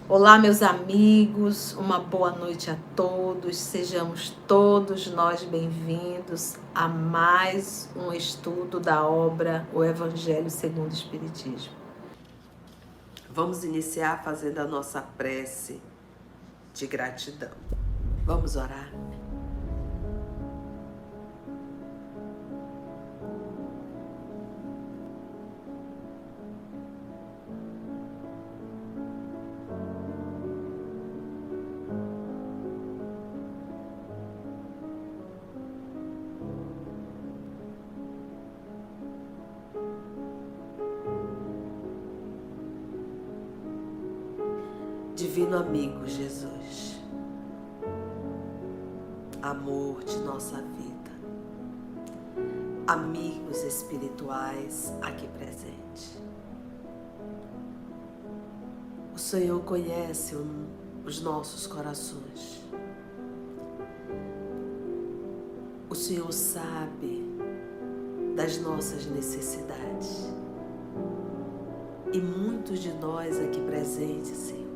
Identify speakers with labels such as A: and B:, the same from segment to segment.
A: Olá, meus amigos, uma boa noite a todos. Sejamos todos nós bem-vindos a mais um estudo da obra O Evangelho segundo o Espiritismo.
B: Vamos iniciar fazendo a nossa prece de gratidão. Vamos orar? Divino amigo Jesus, amor de nossa vida, amigos espirituais aqui presentes. O Senhor conhece os nossos corações. O Senhor sabe das nossas necessidades. E muitos de nós aqui presentes, Senhor,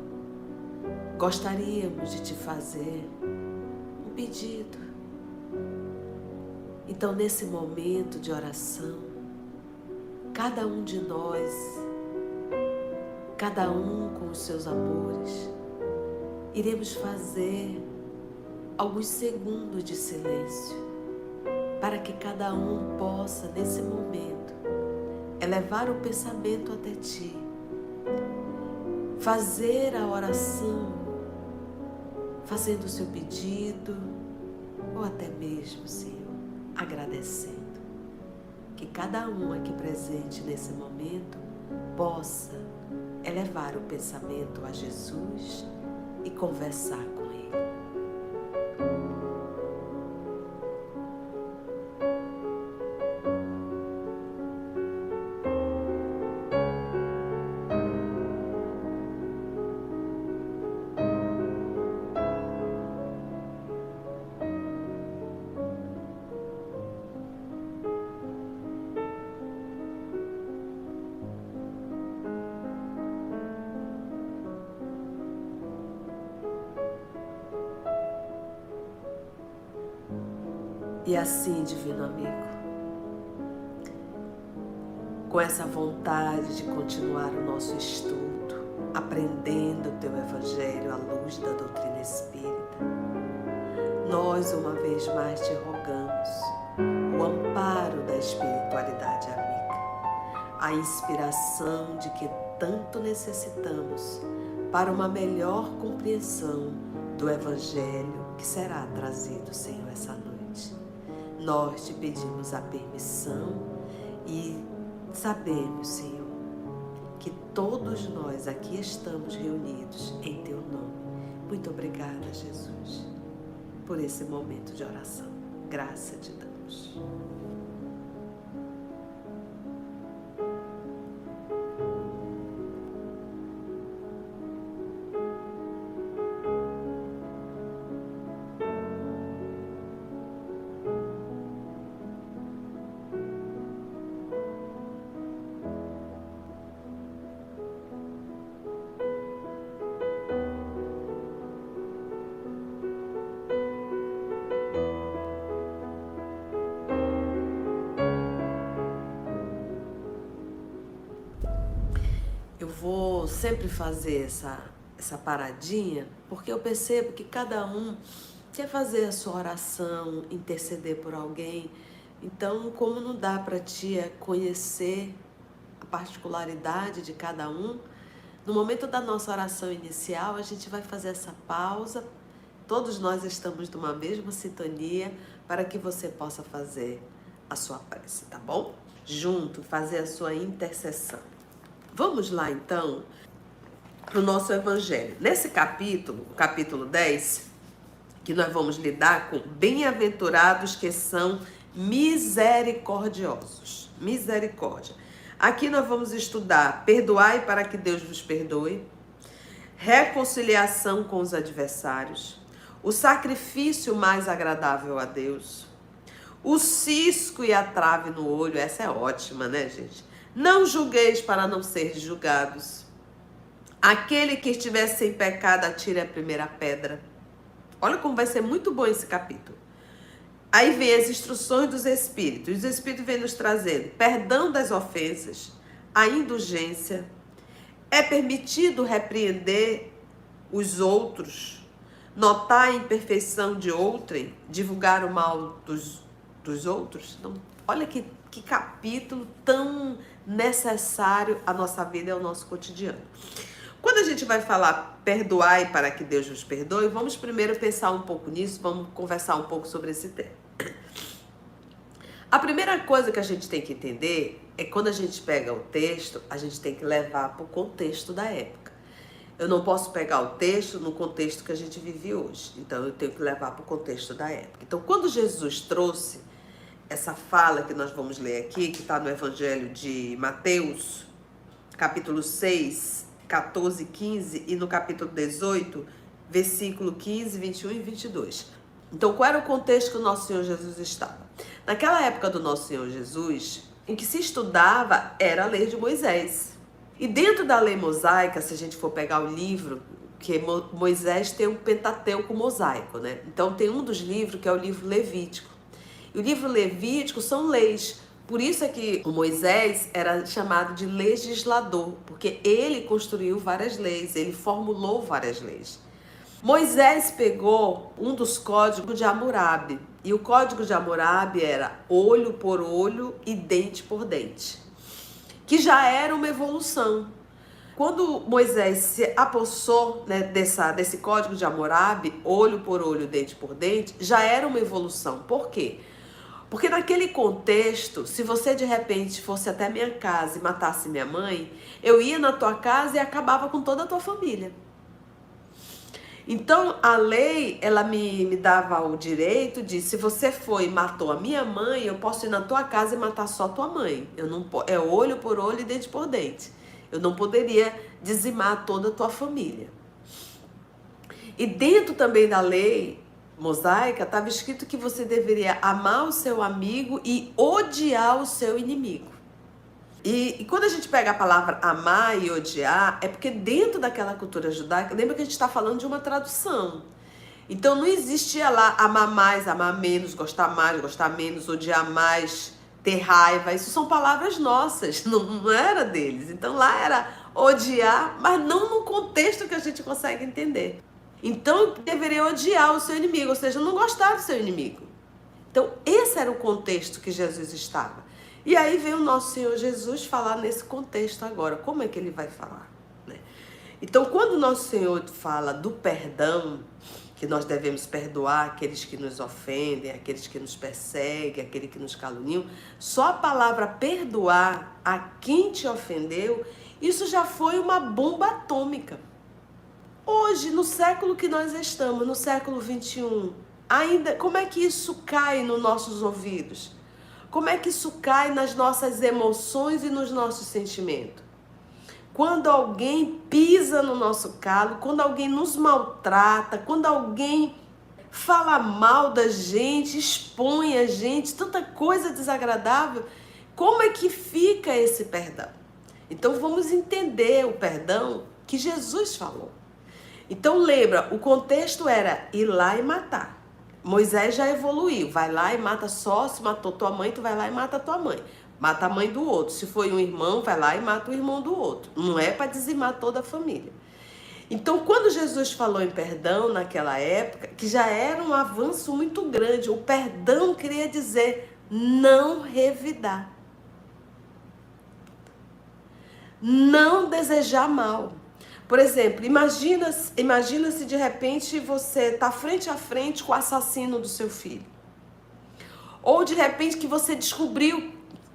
B: gostaríamos de te fazer um pedido. Então, nesse momento de oração, cada um de nós, cada um com os seus amores, iremos fazer alguns segundos de silêncio para que cada um possa, nesse momento, elevar o pensamento até ti, fazer a oração, fazendo o seu pedido, ou até mesmo, Senhor, agradecendo. Que cada um aqui presente nesse momento possa elevar o pensamento a Jesus e conversar com Ele. E assim, divino amigo, com essa vontade de continuar o nosso estudo, aprendendo o teu Evangelho à luz da doutrina espírita, nós uma vez mais te rogamos o amparo da espiritualidade amiga, a inspiração de que tanto necessitamos para uma melhor compreensão do Evangelho que será trazido, Senhor, essa noite. Nós te pedimos a permissão e sabemos, Senhor, que todos nós aqui estamos reunidos em Teu nome. Muito obrigada, Jesus, por esse momento de oração. Graça te damos. Eu vou sempre fazer essa paradinha, porque eu percebo que cada um quer fazer a sua oração, interceder por alguém. Então, como não dá para ti conhecer a particularidade de cada um, no momento da nossa oração inicial, a gente vai fazer essa pausa. Todos nós estamos numa mesma sintonia para que você possa fazer a sua prece, tá bom? Junto, fazer a sua intercessão. Vamos lá, então, para o nosso Evangelho. Nesse capítulo, o capítulo 10, que nós vamos lidar com bem-aventurados que são misericordiosos. Misericórdia. Aqui nós vamos estudar perdoai para que Deus vos perdoe, reconciliação com os adversários, o sacrifício mais agradável a Deus, o cisco e a trave no olho. Essa é ótima, né, gente? Não julgueis para não seres julgados. Aquele que estiver sem pecado, atire a primeira pedra. Olha como vai ser muito bom esse capítulo. Aí vem as instruções dos Espíritos. Os Espíritos vêm nos trazendo perdão das ofensas, a indulgência. É permitido repreender os outros, notar a imperfeição de outrem, divulgar o mal dos outros. Então, olha que capítulo tão necessário à nossa vida e ao nosso cotidiano. Quando a gente vai falar perdoai para que Deus nos perdoe, vamos primeiro pensar um pouco nisso, vamos conversar um pouco sobre esse tema. A primeira coisa que a gente tem que entender é que quando a gente pega o texto, a gente tem que levar para o contexto da época. Eu não posso pegar o texto no contexto que a gente vive hoje, então eu tenho que levar para o contexto da época. Então, quando Jesus trouxe essa fala que nós vamos ler aqui, que está no Evangelho de Mateus, capítulo 6, 14 e 15, e no capítulo 18, versículo 15, 21 e 22. Então, qual era o contexto que o nosso Senhor Jesus estava? Naquela época do nosso Senhor Jesus, em que se estudava era a lei de Moisés. E dentro da lei mosaica, se a gente for pegar o livro, que Moisés tem um Pentateuco mosaico, né? Então, tem um dos livros que é o livro Levítico. E o livro Levítico são leis. Por isso é que o Moisés era chamado de legislador, porque ele construiu várias leis, ele formulou várias leis. Moisés pegou um dos códigos de Hammurabi, e o código de Hammurabi era olho por olho e dente por dente, que já era uma evolução. Quando Moisés se apossou, né, desse código de Hammurabi, olho por olho, dente por dente, já era uma evolução. Por quê? Porque naquele contexto, se você de repente fosse até minha casa e matasse minha mãe, eu ia na tua casa e acabava com toda a tua família. Então, a lei, ela me dava o direito de, se você foi e matou a minha mãe, eu posso ir na tua casa e matar só a tua mãe. Eu não, é olho por olho e dente por dente. Eu não poderia dizimar toda a tua família. E dentro também da lei mosaica, estava escrito que você deveria amar o seu amigo e odiar o seu inimigo. E quando a gente pega a palavra amar e odiar, é porque dentro daquela cultura judaica, lembra que a gente está falando de uma tradução. Então não existia lá amar mais, amar menos, gostar mais, gostar menos, odiar mais, ter raiva. Isso são palavras nossas, não era deles. Então lá era odiar, mas não no contexto que a gente consegue entender. Então deveria odiar o seu inimigo, ou seja, não gostar do seu inimigo. Então esse era o contexto que Jesus estava. E aí vem o nosso Senhor Jesus falar nesse contexto agora. Como é que ele vai falar? Né? Então, quando o nosso Senhor fala do perdão, que nós devemos perdoar aqueles que nos ofendem, aqueles que nos perseguem, aqueles que nos caluniam, só a palavra perdoar a quem te ofendeu, isso já foi uma bomba atômica. Hoje, no século que nós estamos, no século 21, ainda, como é que isso cai nos nossos ouvidos? Como é que isso cai nas nossas emoções e nos nossos sentimentos? Quando alguém pisa no nosso calo, quando alguém nos maltrata, quando alguém fala mal da gente, expõe a gente, tanta coisa desagradável, como é que fica esse perdão? Então vamos entender o perdão que Jesus falou. Então lembra, o contexto era ir lá e matar. Moisés já evoluiu, vai lá e mata só, se matou tua mãe, tu vai lá e mata tua mãe. Mata a mãe do outro. Se foi um irmão, vai lá e mata o irmão do outro. Não é para dizimar toda a família. Então, quando Jesus falou em perdão naquela época, que já era um avanço muito grande, o perdão queria dizer não revidar. Não desejar mal. Por exemplo, imagina se de repente você está frente a frente com o assassino do seu filho. Ou de repente que você descobriu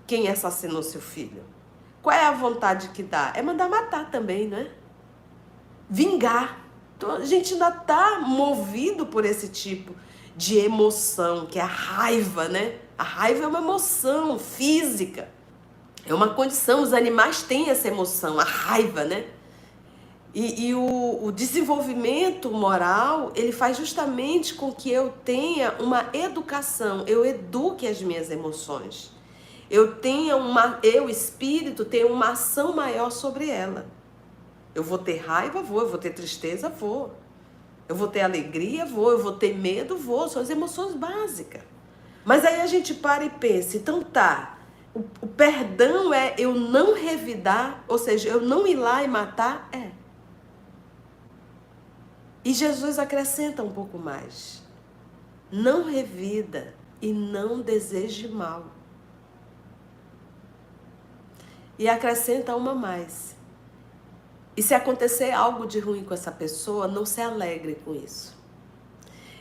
B: quem assassinou seu filho. Qual é a vontade que dá? É mandar matar também, não é? Vingar. Então a gente ainda está movido por esse tipo de emoção, que é a raiva, né? A raiva é uma emoção física. É uma condição, os animais têm essa emoção, a raiva, né? E o desenvolvimento moral, ele faz justamente com que eu tenha uma educação, eu eduque as minhas emoções. Eu, espírito, tenha uma ação maior sobre ela. Eu vou ter raiva? Vou. Eu vou ter tristeza? Vou. Eu vou ter alegria? Vou. Eu vou ter medo? Vou. São as emoções básicas. Mas aí a gente para e pensa, então tá, o perdão é eu não revidar, ou seja, eu não ir lá e matar? É. E Jesus acrescenta um pouco mais. Não revida e não deseje mal. E acrescenta uma mais. E se acontecer algo de ruim com essa pessoa, não se alegre com isso.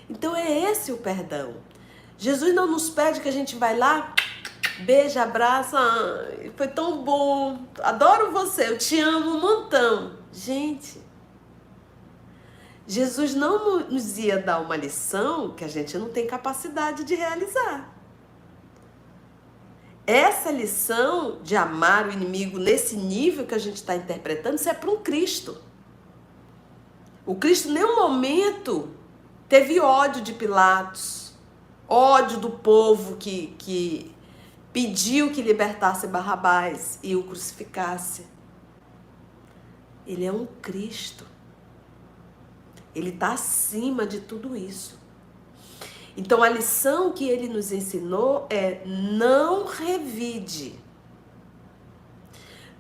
B: Então é esse o perdão. Jesus não nos pede que a gente vai lá, beija, abraça, foi tão bom, adoro você, eu te amo um montão. Gente, Jesus não nos ia dar uma lição que a gente não tem capacidade de realizar. Essa lição de amar o inimigo nesse nível que a gente está interpretando, isso é para um Cristo. O Cristo em nenhum momento teve ódio de Pilatos, ódio do povo que pediu que libertasse Barrabás e o crucificasse. Ele é um Cristo. Ele está acima de tudo isso. Então a lição que ele nos ensinou é não revide.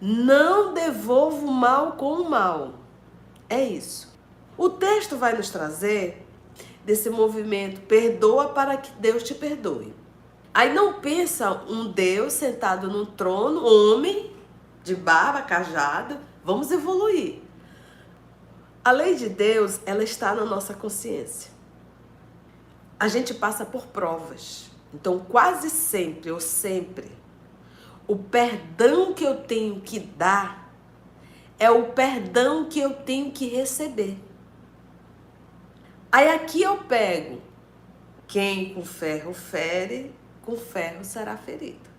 B: Não devolva o mal com o mal. É isso. O texto vai nos trazer desse movimento, perdoa para que Deus te perdoe. Aí não pensa um Deus sentado num trono, homem, de barba, cajado, vamos evoluir. A lei de Deus, ela está na nossa consciência. A gente passa por provas. Então, quase sempre, ou sempre, o perdão que eu tenho que dar é o perdão que eu tenho que receber. Aí aqui eu pego, quem com ferro fere, com ferro será ferido.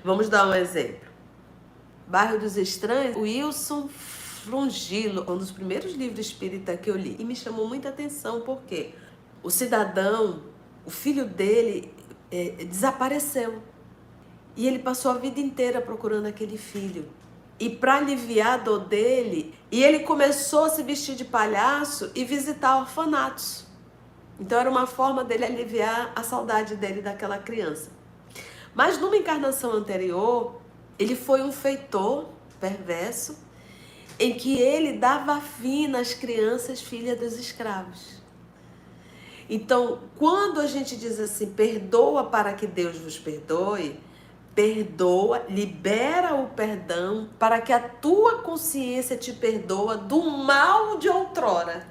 B: Vamos dar um exemplo. Bairro dos Estranhos, o Wilson Frungilo, um dos primeiros livros espírita que eu li. E me chamou muita atenção, porque o cidadão, o filho dele, desapareceu. E ele passou a vida inteira procurando aquele filho. E para aliviar a dor dele, e ele começou a se vestir de palhaço e visitar orfanatos. Então era uma forma dele aliviar a saudade dele daquela criança. Mas numa encarnação anterior, ele foi um feitor perverso, em que ele dava fim nas crianças filhas dos escravos. Então, quando a gente diz assim, perdoa para que Deus vos perdoe, perdoa, libera o perdão para que a tua consciência te perdoa do mal de outrora.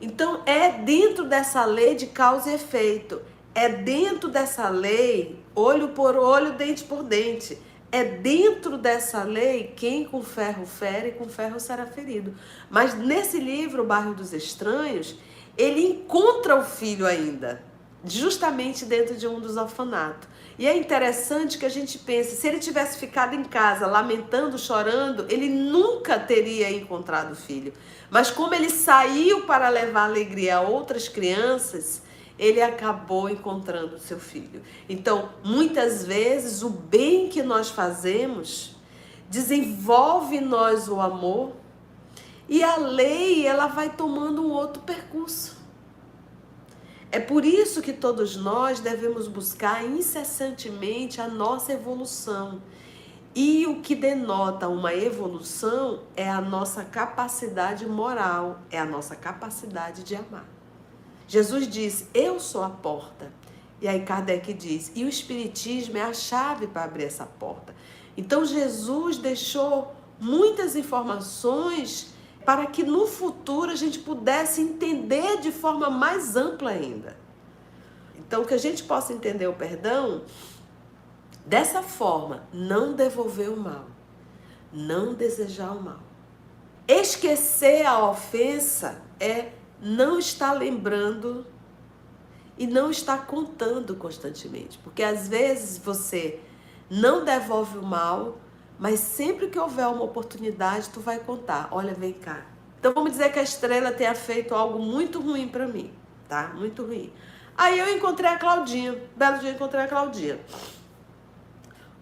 B: Então, é dentro dessa lei de causa e efeito. É dentro dessa lei, olho por olho, dente por dente. É dentro dessa lei, quem com ferro fere, com ferro será ferido. Mas nesse livro, O Bairro dos Estranhos, ele encontra o filho ainda, justamente dentro de um dos orfanatos. E é interessante que a gente pense, se ele tivesse ficado em casa lamentando, chorando, ele nunca teria encontrado o filho. Mas como ele saiu para levar alegria a outras crianças, ele acabou encontrando o seu filho. Então, muitas vezes, o bem que nós fazemos desenvolve em nós o amor e a lei, ela vai tomando um outro percurso. É por isso que todos nós devemos buscar incessantemente a nossa evolução. E o que denota uma evolução é a nossa capacidade moral, é a nossa capacidade de amar. Jesus disse, eu sou a porta. E aí Kardec diz, e o Espiritismo é a chave para abrir essa porta. Então Jesus deixou muitas informações para que no futuro a gente pudesse entender de forma mais ampla ainda. Então que a gente possa entender o perdão dessa forma, não devolver o mal, não desejar o mal. Esquecer a ofensa é não estar lembrando e não estar contando constantemente. Porque às vezes você não devolve o mal, mas sempre que houver uma oportunidade, tu vai contar. Olha, vem cá. Então vamos dizer que a Estrela tenha feito algo muito ruim para mim, tá? Muito ruim. Aí eu encontrei a Claudinha. Belo dia eu encontrei a Claudinha.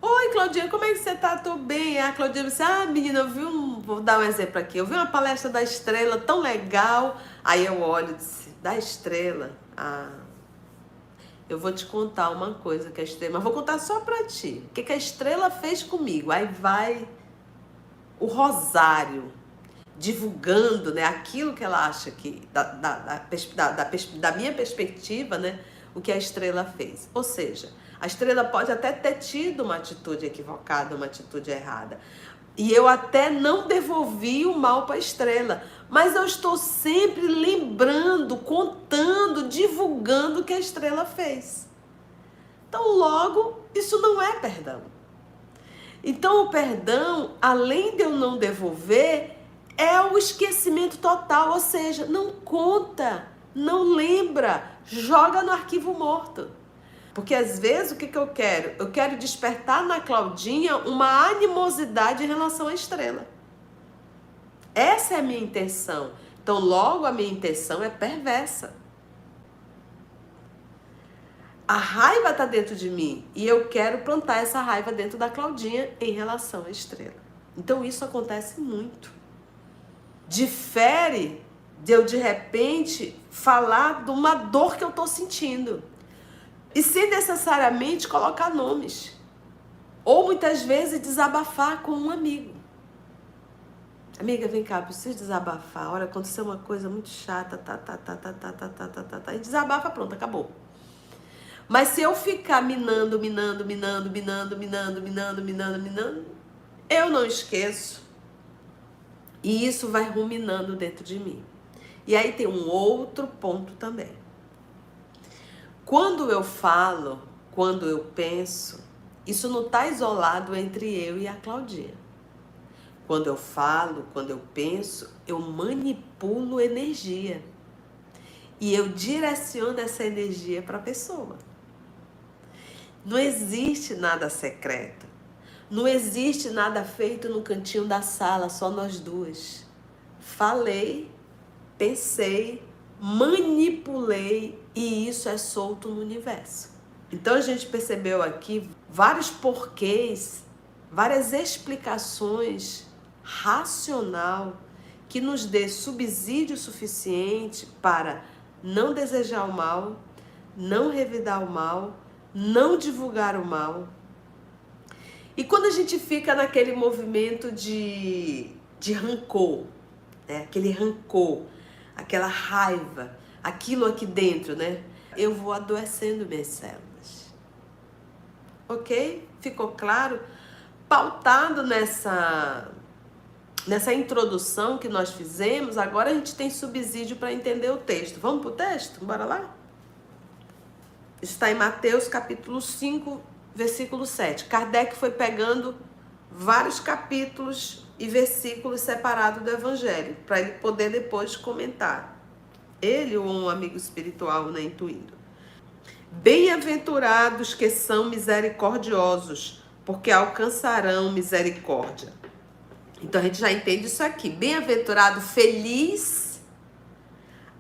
B: Oi, Claudinha, como é que você tá? Tô bem. A Claudinha disse, menina, vou dar um exemplo aqui. Eu vi uma palestra da Estrela tão legal. Aí eu olho e disse, da Estrela? Eu vou te contar uma coisa que a Estrela... Mas vou contar só pra ti. O que a Estrela fez comigo? Aí vai o Rosário divulgando, né, aquilo que ela acha que, da minha perspectiva, né, o que a Estrela fez. Ou seja, a Estrela pode até ter tido uma atitude equivocada, uma atitude errada. E eu até não devolvi o mal para a Estrela. Mas eu estou sempre lembrando, contando, divulgando o que a Estrela fez. Então, logo, isso não é perdão. Então, o perdão, além de eu não devolver, é o esquecimento total. Ou seja, não conta, não lembra, joga no arquivo morto. Porque às vezes o que eu quero? Eu quero despertar na Claudinha uma animosidade em relação à Estrela. Essa é a minha intenção. Então, logo, a minha intenção é perversa. A raiva está dentro de mim e eu quero plantar essa raiva dentro da Claudinha em relação à Estrela. Então, isso acontece muito. Difere de eu, de repente, falar de uma dor que eu estou sentindo. E sem necessariamente colocar nomes. Ou muitas vezes desabafar com um amigo. Amiga, vem cá, preciso desabafar. Olha, aconteceu uma coisa muito chata, E desabafa, pronto, acabou. Mas se eu ficar minando, eu não esqueço. E isso vai ruminando dentro de mim. E aí tem um outro ponto também. Quando eu falo, quando eu penso, isso não está isolado entre eu e a Claudinha. Quando eu falo, quando eu penso, eu manipulo energia. E eu direciono essa energia para a pessoa. Não existe nada secreto. Não existe nada feito no cantinho da sala, só nós duas. Falei, pensei, manipulei e isso é solto no universo. Então a gente percebeu aqui vários porquês, várias explicações racional que nos dê subsídio suficiente para não desejar o mal, não revidar o mal, não divulgar o mal. E quando a gente fica naquele movimento de rancor, né? Aquele rancor, aquela raiva, aquilo aqui dentro, né? Eu vou adoecendo minhas células. Ok? Ficou claro? Pautado nessa introdução que nós fizemos, agora a gente tem subsídio para entender o texto. Vamos para o texto? Bora lá? Está em Mateus capítulo 5, versículo 7. Kardec foi pegando vários capítulos e versículos separados do Evangelho, para ele poder depois comentar. Ele ou um amigo espiritual, né, intuindo. Bem-aventurados que são misericordiosos, porque alcançarão misericórdia. Então a gente já entende isso aqui. Bem-aventurado, feliz,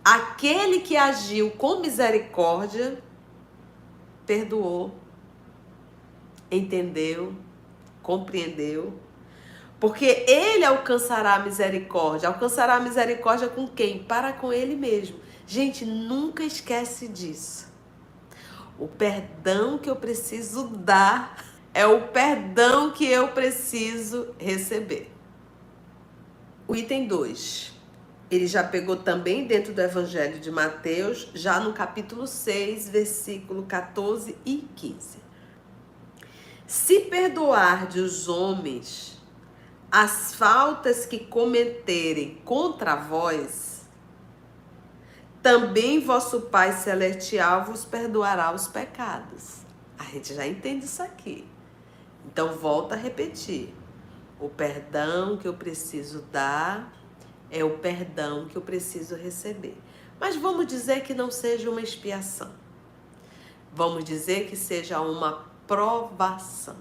B: aquele que agiu com misericórdia, perdoou, entendeu, compreendeu, porque ele alcançará a misericórdia. Alcançará a misericórdia com quem? Para com ele mesmo. Gente, nunca esquece disso. O perdão que eu preciso dar é o perdão que eu preciso receber. O item 2. Ele já pegou também dentro do Evangelho de Mateus, já no capítulo 6, versículo 14 e 15. Se perdoardes os homens as faltas que cometerem contra vós, também vosso Pai Celestial vos perdoará os pecados. A gente já entende isso aqui. Então, volta a repetir. O perdão que eu preciso dar é o perdão que eu preciso receber. Mas vamos dizer que não seja uma expiação. Vamos dizer que seja uma provação.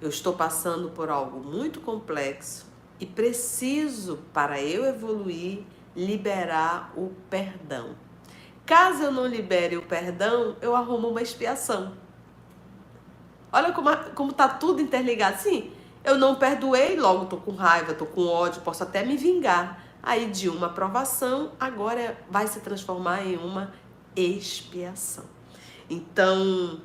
B: Eu estou passando por algo muito complexo e preciso, para eu evoluir, liberar o perdão. Caso eu não libere o perdão, eu arrumo uma expiação. Olha como tá tudo interligado. Sim, eu não perdoei, logo tô com raiva, tô com ódio, posso até me vingar. Aí de uma provação, agora vai se transformar em uma expiação. Então,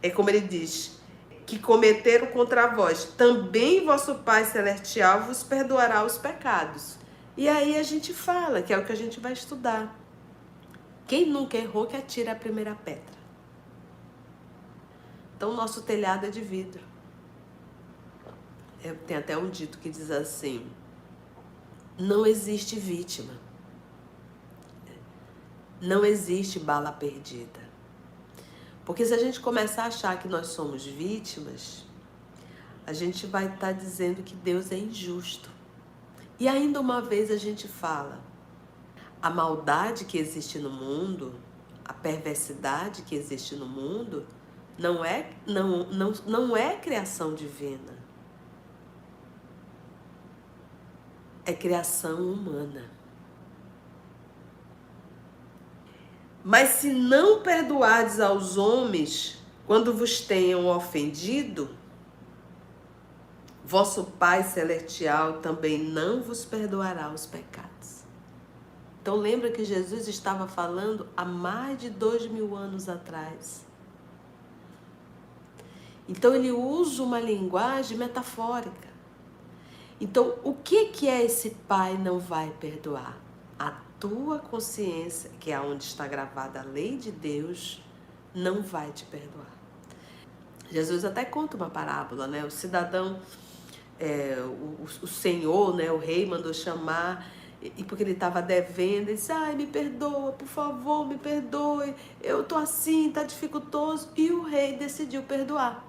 B: é como ele diz, que cometeram contra vós, também vosso Pai Celestial vos perdoará os pecados. E aí a gente fala, que é o que a gente vai estudar. Quem nunca errou que atire a primeira pedra. Então, nosso telhado é de vidro. Tem até um dito que diz assim, não existe vítima. Não existe bala perdida. Porque se a gente começar a achar que nós somos vítimas, a gente vai estar dizendo que Deus é injusto. E ainda uma vez a gente fala, a maldade que existe no mundo, a perversidade que existe no mundo, não é criação divina. É criação humana. Mas se não perdoardes aos homens quando vos tenham ofendido, vosso Pai Celestial também não vos perdoará os pecados. Então lembra que Jesus estava falando há mais de 2000 anos atrás. Então ele usa uma linguagem metafórica. Então o que é esse Pai não vai perdoar? A tua consciência, que é onde está gravada a lei de Deus, não vai te perdoar. Jesus até conta uma parábola, né? O cidadão, o senhor, né? O rei mandou chamar, e porque ele estava devendo, ele disse, ai, me perdoa, por favor, me perdoe, eu tô assim, tá dificultoso, e o rei decidiu perdoar.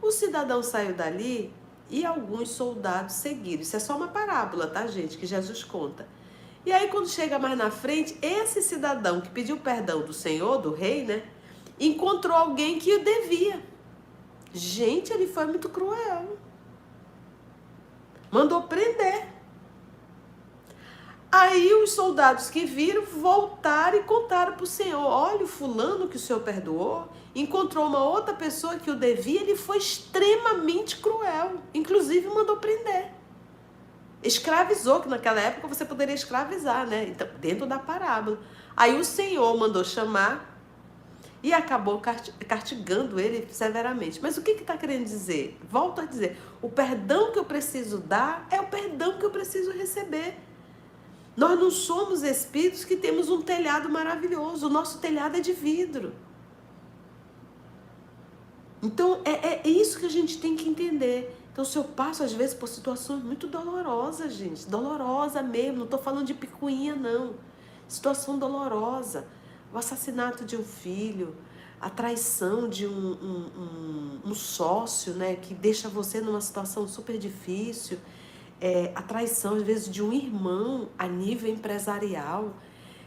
B: O cidadão saiu dali e alguns soldados seguiram. Isso é só uma parábola, tá, gente, que Jesus conta. E aí, quando chega mais na frente, esse cidadão que pediu perdão do senhor, do rei, né, encontrou alguém que o devia. Gente, ele foi muito cruel. Mandou prender. Aí os soldados que viram voltaram e contaram para o senhor, olha, o fulano que o senhor perdoou, encontrou uma outra pessoa que o devia, ele foi extremamente cruel. Inclusive mandou prender. Escravizou, que naquela época você poderia escravizar, né? Então, dentro da parábola. Aí o Senhor mandou chamar e acabou castigando ele severamente. Mas o que está querendo dizer? Volto a dizer, o perdão que eu preciso dar é o perdão que eu preciso receber. Nós não somos espíritos que temos um telhado maravilhoso. O nosso telhado é de vidro. Então, é isso que a gente tem que entender. Então, se eu passo, às vezes, por situações muito dolorosas, gente. Dolorosa mesmo. Não estou falando de picuinha, não. Situação dolorosa. O assassinato de um filho. A traição de um sócio, né? Que deixa você numa situação super difícil. A traição, às vezes, de um irmão a nível empresarial.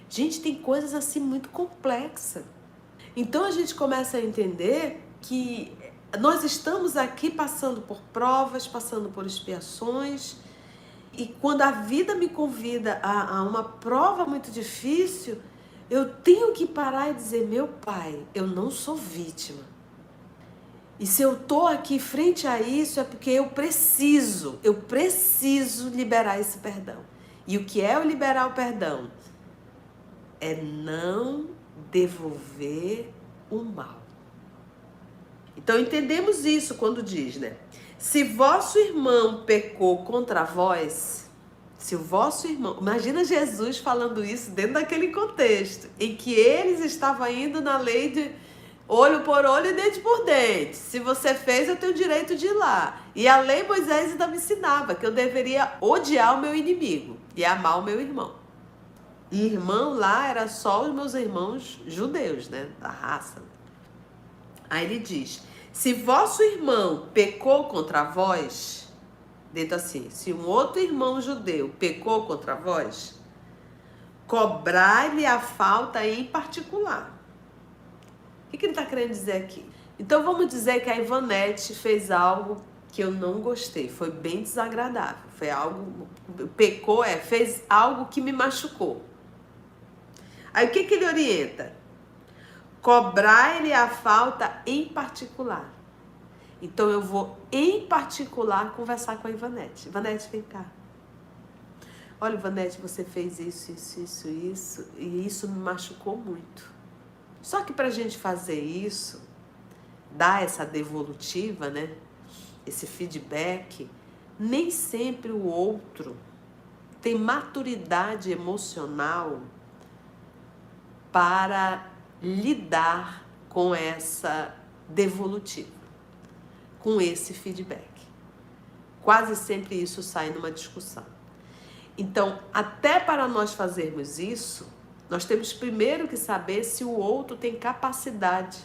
B: Gente, tem coisas assim muito complexas. Então, a gente começa a entender que nós estamos aqui passando por provas, passando por expiações, e quando a vida me convida a uma prova muito difícil, eu tenho que parar e dizer, meu Pai, eu não sou vítima. E se eu estou aqui frente a isso é porque eu preciso liberar esse perdão. E o que é o liberar o perdão? É não devolver o mal. Então entendemos isso quando diz, né? Se vosso irmão pecou contra vós, se o vosso irmão... Imagina Jesus falando isso dentro daquele contexto, em que eles estavam indo na lei de olho por olho e dente por dente. Se você fez, eu tenho o direito de ir lá. E a lei Moisés ainda me ensinava que eu deveria odiar o meu inimigo e amar o meu irmão. E irmão lá era só os meus irmãos judeus, né? Da raça. Aí ele diz, se vosso irmão pecou contra vós, dito assim, se um outro irmão judeu pecou contra vós, cobrai-lhe a falta em particular. O que ele está querendo dizer aqui? Então vamos dizer que a Ivanete fez algo que eu não gostei, foi bem desagradável, foi algo, pecou, fez algo que me machucou. Aí o que ele orienta? Cobrai-lhe a falta em particular. Então eu vou, em particular, conversar com a Ivanete. Ivanete, vem cá. Olha, Ivanete, você fez isso, e isso me machucou muito. Só que para a gente fazer isso, dar essa devolutiva, né? Esse feedback, nem sempre o outro tem maturidade emocional para lidar com essa devolutiva, com esse feedback. Quase sempre isso sai numa discussão. Então, até para nós fazermos isso, nós temos primeiro que saber se o outro tem capacidade,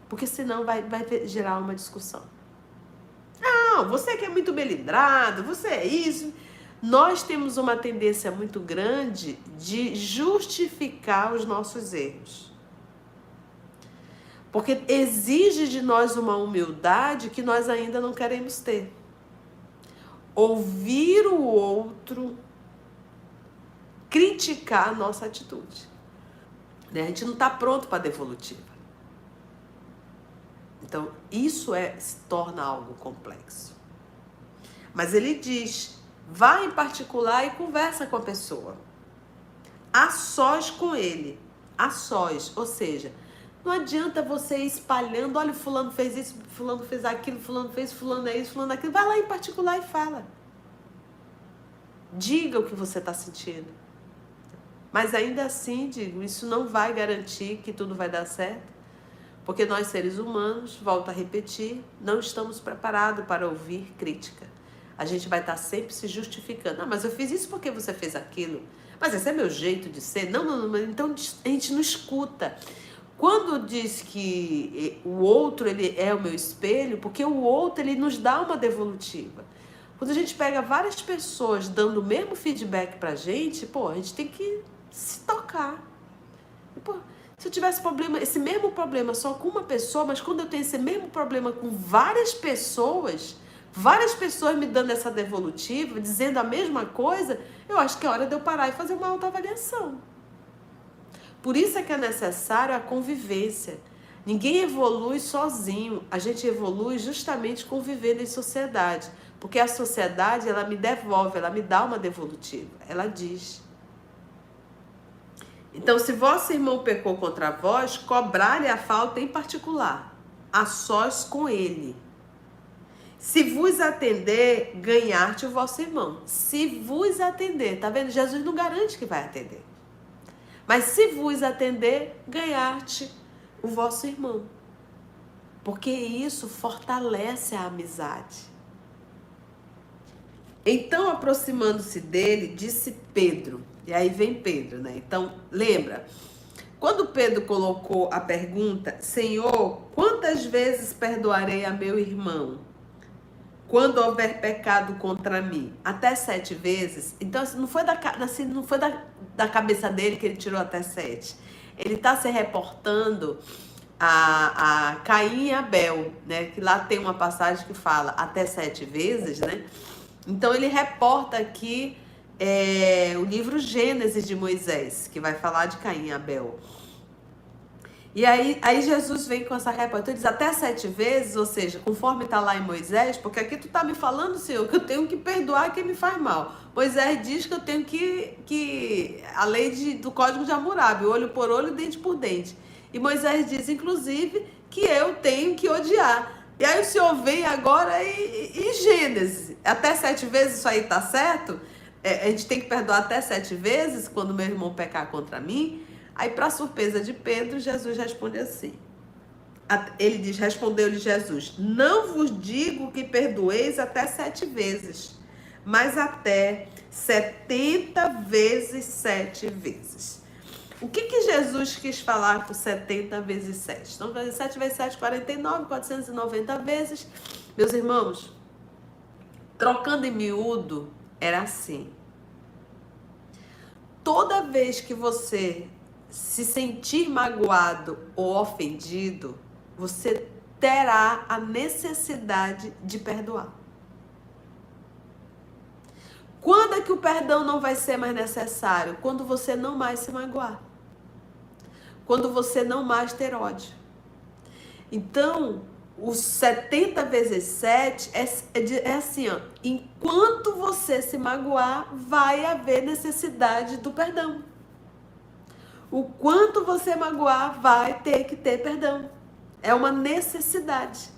B: porque senão vai gerar uma discussão. Não, você que é muito melindrado, você é isso. Nós temos uma tendência muito grande de justificar os nossos erros. Porque exige de nós uma humildade que nós ainda não queremos ter. Ouvir o outro criticar a nossa atitude. A gente não está pronto para a devolutiva. Então, isso se torna algo complexo. Mas ele diz, vá em particular e conversa com a pessoa. A sós com ele. A sós, ou seja, não adianta você ir espalhando, olha, fulano fez isso, fulano fez aquilo, fulano fez, fulano é isso, fulano é aquilo. Vai lá em particular e fala. Diga o que você está sentindo. Mas ainda assim, digo, isso não vai garantir que tudo vai dar certo, porque nós seres humanos, volto a repetir, não estamos preparados para ouvir crítica. A gente vai estar sempre se justificando. Ah, mas eu fiz isso porque você fez aquilo. Mas esse é meu jeito de ser. Não. Então a gente não escuta. Quando diz que o outro ele é o meu espelho, porque o outro ele nos dá uma devolutiva. Quando a gente pega várias pessoas dando o mesmo feedback pra gente, a gente tem que se tocar. Se eu tivesse esse mesmo problema só com uma pessoa, mas quando eu tenho esse mesmo problema com várias pessoas me dando essa devolutiva, dizendo a mesma coisa, eu acho que é hora de eu parar e fazer uma autoavaliação. Por isso é que é necessário a convivência. Ninguém evolui sozinho, a gente evolui justamente convivendo em sociedade, porque a sociedade, ela me devolve, ela me dá uma devolutiva, ela diz. Então, se vosso irmão pecou contra vós, cobrai-lhe a falta em particular, a sós com ele. Se vos atender, ganhar-te o vosso irmão. Se vos atender, tá vendo? Jesus não garante que vai atender. Mas se vos atender, ganhar-te o vosso irmão. Porque isso fortalece a amizade. Então, aproximando-se dele, disse Pedro. E aí vem Pedro, né? Então, lembra, quando Pedro colocou a pergunta, Senhor, quantas vezes perdoarei a meu irmão quando houver pecado contra mim? Até 7 vezes? Então, não foi da cabeça dele que ele tirou até 7. Ele está se reportando a Caim e Abel, né? Que lá tem uma passagem que fala até 7 vezes, né? Então, ele reporta aqui o livro Gênesis de Moisés, que vai falar de Caim e Abel. E aí Jesus vem com essa reportagem, diz até 7 vezes, ou seja, conforme está lá em Moisés, porque aqui tu está me falando, Senhor, que eu tenho que perdoar quem me faz mal. Moisés diz que eu tenho que a lei do Código de Hammurabi, olho por olho, dente por dente. E Moisés diz, inclusive, que eu tenho que odiar. E aí o Senhor vem agora em Gênesis, até 7 vezes isso aí está certo? A gente tem que perdoar até 7 vezes quando meu irmão pecar contra mim. Aí, para surpresa de Pedro, Jesus responde assim. Ele diz, respondeu-lhe Jesus, não vos digo que perdoeis até 7 vezes, mas até 70 vezes 7 vezes. O que Jesus quis falar por 70 vezes 7? Então, 7 vezes 7, 49, 490 vezes. Meus irmãos, trocando em miúdo, era assim. Toda vez que você se sentir magoado ou ofendido, você terá a necessidade de perdoar. Quando é que o perdão não vai ser mais necessário? Quando você não mais se magoar. Quando você não mais ter ódio. Então, os 70 vezes 7 é assim, ó, enquanto você se magoar, vai haver necessidade do perdão. O quanto você magoar, vai ter que ter perdão. É uma necessidade.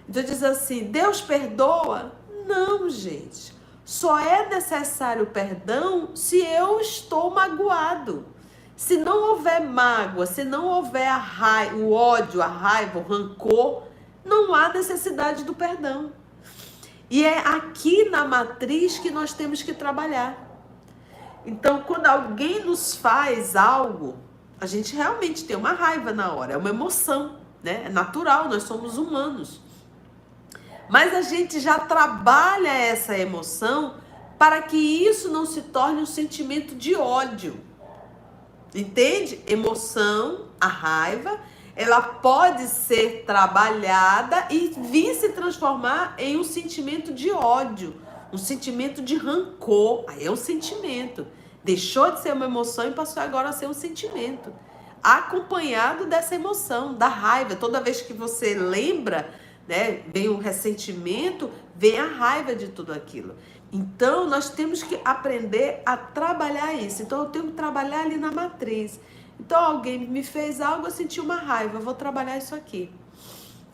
B: Então diz assim, Deus perdoa? Não, gente. Só é necessário perdão se eu estou magoado. Se não houver mágoa, se não houver o ódio, a raiva, o rancor, não há necessidade do perdão. E é aqui na matriz que nós temos que trabalhar. Então, quando alguém nos faz algo, a gente realmente tem uma raiva na hora, é uma emoção, né? É natural, nós somos humanos. Mas a gente já trabalha essa emoção para que isso não se torne um sentimento de ódio. Entende? Emoção, a raiva, ela pode ser trabalhada e vir se transformar em um sentimento de ódio, um sentimento de rancor. Aí é um sentimento. Deixou de ser uma emoção e passou agora a ser um sentimento. Acompanhado dessa emoção, da raiva. Toda vez que você lembra, né, vem um ressentimento, vem a raiva de tudo aquilo. Então, nós temos que aprender a trabalhar isso. Então, eu tenho que trabalhar ali na matriz. Então, alguém me fez algo, eu senti uma raiva, eu vou trabalhar isso aqui.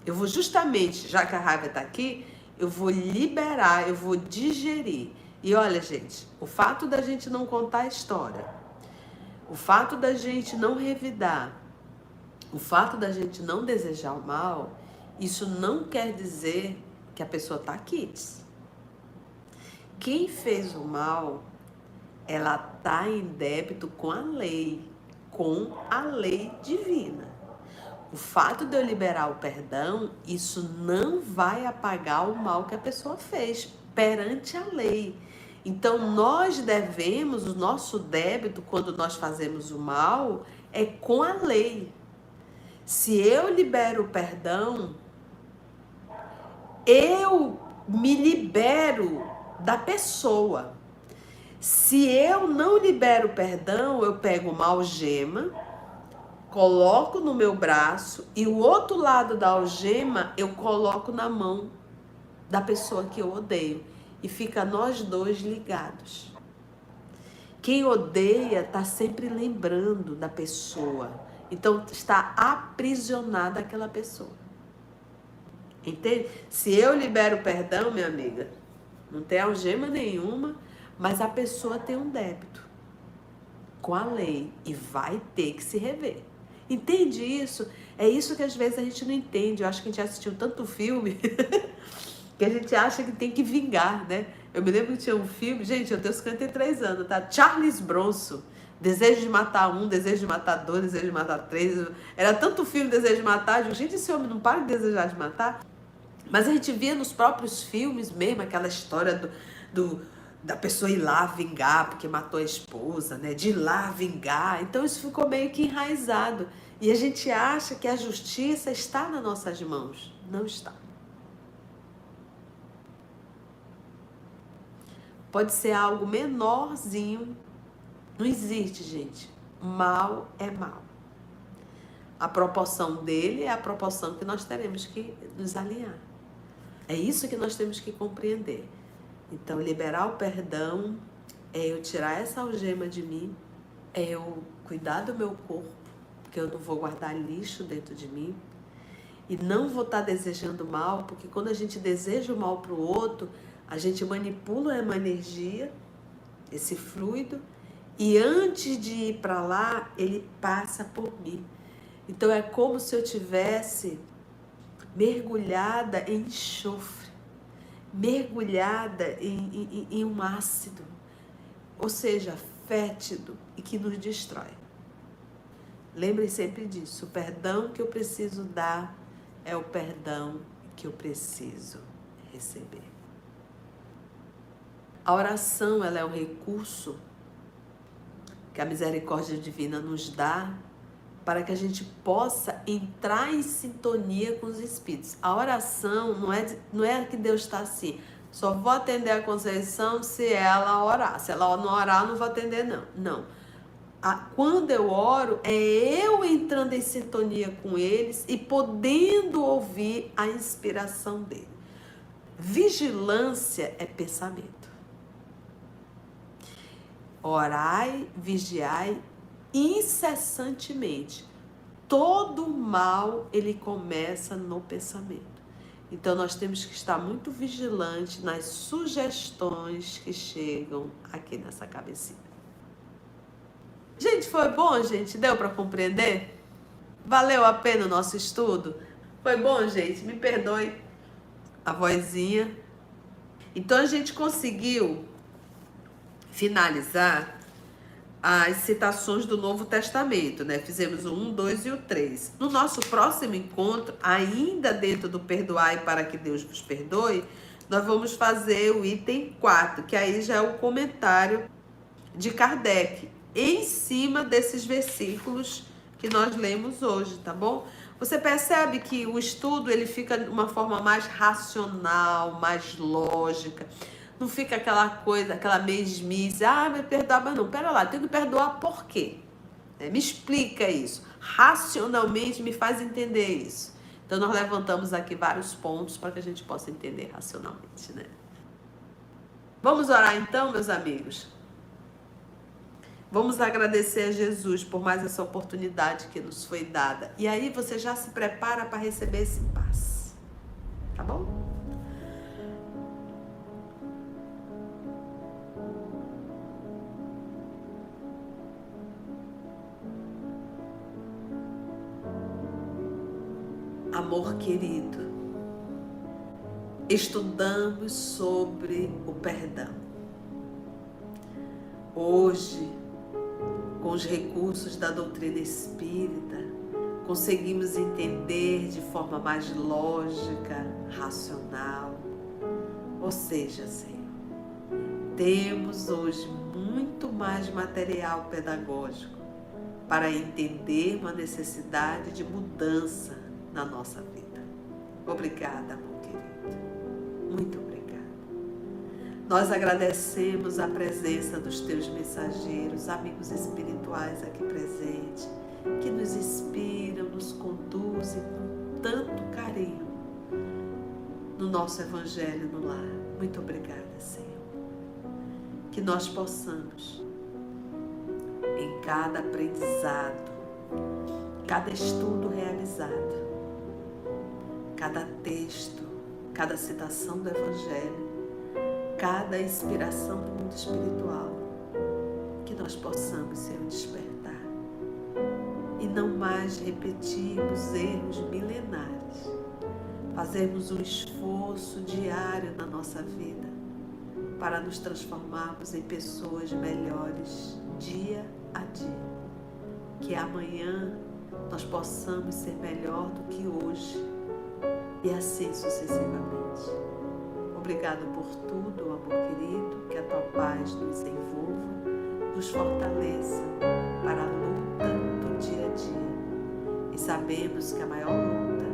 B: Eu vou justamente, já que a raiva está aqui, eu vou liberar, eu vou digerir. E olha, gente, o fato da gente não contar a história, o fato da gente não revidar, o fato da gente não desejar o mal, isso não quer dizer que a pessoa está quites. Quem fez o mal, ela está em débito com a lei divina. O fato de eu liberar o perdão, isso não vai apagar o mal que a pessoa fez perante a lei. Então, nós devemos, o nosso débito, quando nós fazemos o mal, é com a lei. Se eu libero o perdão, eu me libero da pessoa. Se eu não libero o perdão, eu pego uma algema, coloco no meu braço e o outro lado da algema eu coloco na mão da pessoa que eu odeio. E fica nós dois ligados. Quem odeia está sempre lembrando da pessoa. Então está aprisionada aquela pessoa. Entende? Se eu libero o perdão, minha amiga, não tem algema nenhuma, mas a pessoa tem um débito com a lei e vai ter que se rever. Entende isso? É isso que às vezes a gente não entende. Eu acho que a gente assistiu tanto filme que a gente acha que tem que vingar, né? Eu me lembro que tinha um filme, gente, eu tenho 53 anos, tá? Charles Bronson, Desejo de Matar 1, Desejo de Matar 2, Desejo de Matar 3. Era tanto filme Desejo de Matar, eu digo, gente, esse homem não para de desejar de matar. Mas a gente via nos próprios filmes mesmo aquela história da pessoa ir lá vingar porque matou a esposa, né? De ir lá vingar. Então isso ficou meio que enraizado. E a gente acha que a justiça está nas nossas mãos. Não está. Pode ser algo menorzinho. Não existe, gente. Mal é mal. A proporção dele é a proporção que nós teremos que nos alinhar. É isso que nós temos que compreender. Então, liberar o perdão é eu tirar essa algema de mim, é eu cuidar do meu corpo, porque eu não vou guardar lixo dentro de mim, e não vou estar desejando mal, porque quando a gente deseja o mal para o outro, a gente manipula uma energia, esse fluido, e antes de ir para lá, ele passa por mim. Então, é como se eu tivesse mergulhada em enxofre, mergulhada em um ácido, ou seja, fétido e que nos destrói. Lembrem sempre disso, o perdão que eu preciso dar é o perdão que eu preciso receber. A oração, ela é um recurso que a misericórdia divina nos dá para que a gente possa entrar em sintonia com os espíritos. A oração não é que Deus está assim, só vou atender a Conceição se ela orar. Se ela não orar, não vou atender, não. Não. Quando eu oro, é eu entrando em sintonia com eles e podendo ouvir a inspiração dele. Vigilância é pensamento. Orai, vigiai incessantemente. Todo mal, ele começa no pensamento. Então, nós temos que estar muito vigilantes nas sugestões que chegam aqui nessa cabecinha. Gente, foi bom, gente? Deu para compreender? Valeu a pena o nosso estudo? Foi bom, gente? Me perdoe a vozinha. Então, a gente conseguiu finalizar as citações do Novo Testamento, né? Fizemos o 1, 2 e o 3. No nosso próximo encontro, ainda dentro do perdoai para que Deus vos perdoe, nós vamos fazer o item 4, que aí já é o comentário de Kardec, em cima desses versículos que nós lemos hoje, tá bom? Você percebe que o estudo ele fica de uma forma mais racional, mais lógica. Não fica aquela coisa, aquela mesmice. Me perdoar, mas não. Pera lá, tenho que perdoar por quê? Me explica isso. Racionalmente me faz entender isso. Então nós levantamos aqui vários pontos para que a gente possa entender racionalmente, né? Vamos orar então, meus amigos? Vamos agradecer a Jesus por mais essa oportunidade que nos foi dada. E aí você já se prepara para receber esse passe. Tá bom? Amor querido, estudamos sobre o perdão. Hoje, com os recursos da doutrina espírita, conseguimos entender de forma mais lógica, racional. Ou seja, Senhor, temos hoje muito mais material pedagógico para entender uma necessidade de mudança na nossa vida. Obrigada, amor querido. Muito obrigada. Nós agradecemos a presença dos teus mensageiros, amigos espirituais aqui presentes, que nos inspiram, nos conduzem com tanto carinho no nosso Evangelho no lar. Muito obrigada, Senhor. Que nós possamos, em cada aprendizado, cada estudo realizado, cada texto, cada citação do Evangelho, cada inspiração do mundo espiritual, que nós possamos ser um despertar e não mais repetirmos erros milenares, fazermos um esforço diário na nossa vida para nos transformarmos em pessoas melhores dia a dia, que amanhã nós possamos ser melhor do que hoje e assim sucessivamente. Obrigado por tudo, amor querido, que a tua paz nos envolva, nos fortaleça para a luta do dia a dia. E sabemos que a maior luta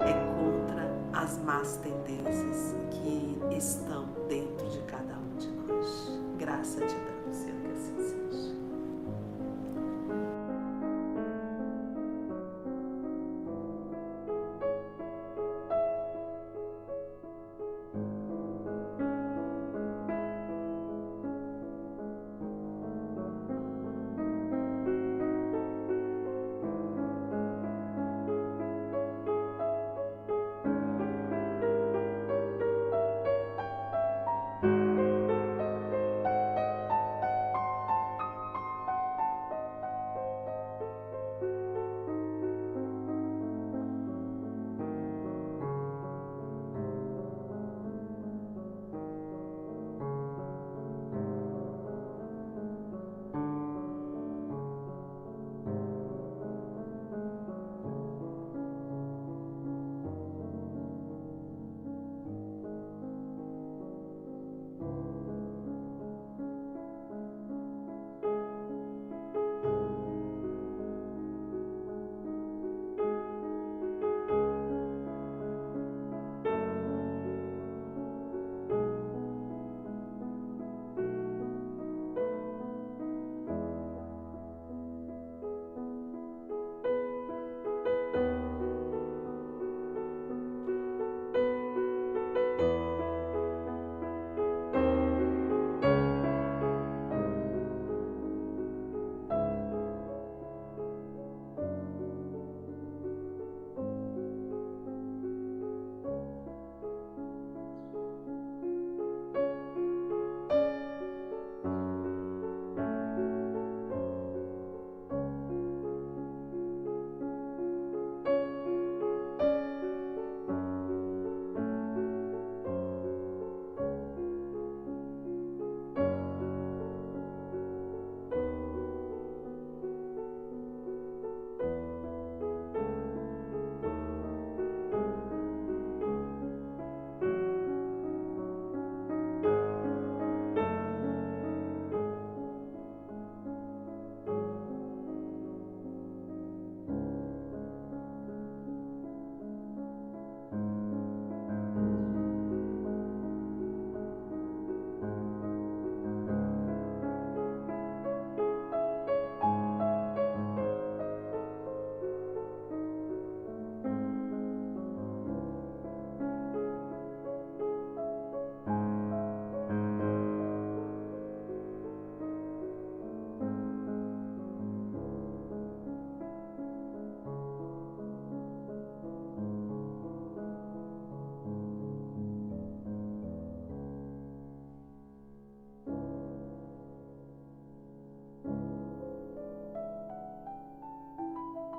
B: é contra as más tendências que estão dentro de cada um de nós. Graça te damos, Senhor, que assim seja.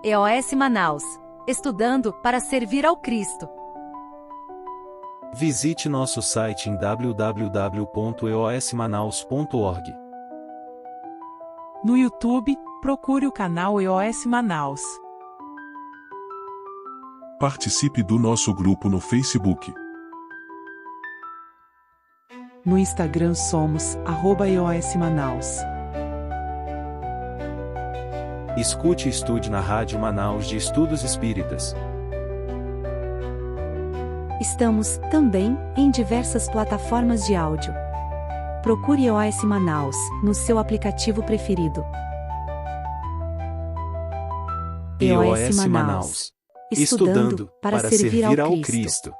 C: EOS Manaus. Estudando para servir ao Cristo.
D: Visite nosso site em www.eosmanaus.org.
E: No YouTube, procure o canal EOS Manaus.
F: Participe do nosso grupo no Facebook.
E: No Instagram somos @EOS Manaus.
D: Escute e estude na Rádio Manaus de Estudos Espíritas.
C: Estamos, também, em diversas plataformas de áudio. Procure EOS Manaus, no seu aplicativo preferido.
D: EOS Manaus. Estudando para servir ao Cristo.